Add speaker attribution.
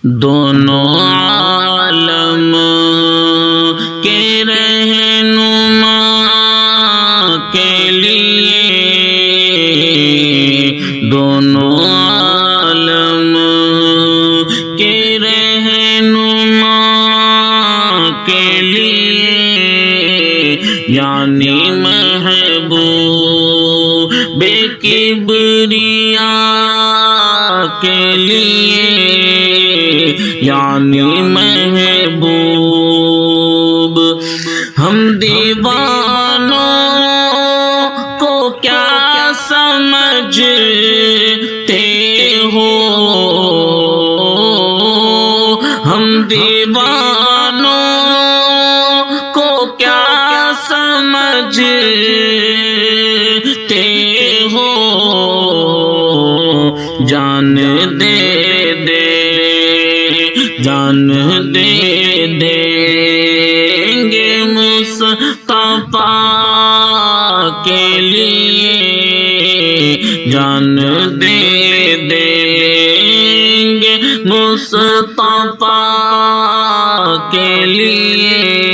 Speaker 1: دونوں عالم کے رہنما کے لیے، دونوں عالم کے رہنما کے لیے، یعنی محبوب بے کبریا کے لیے، یعنی محبوب ہم دیوانوں کو کیا سمجھتے ہو، ہم دیوانوں کو کیا سمجھتے ہو، جان دے جان دے دیں گے مصطفیٰ کے لیے، جان دے دیں گے مصطفیٰ کے لیے،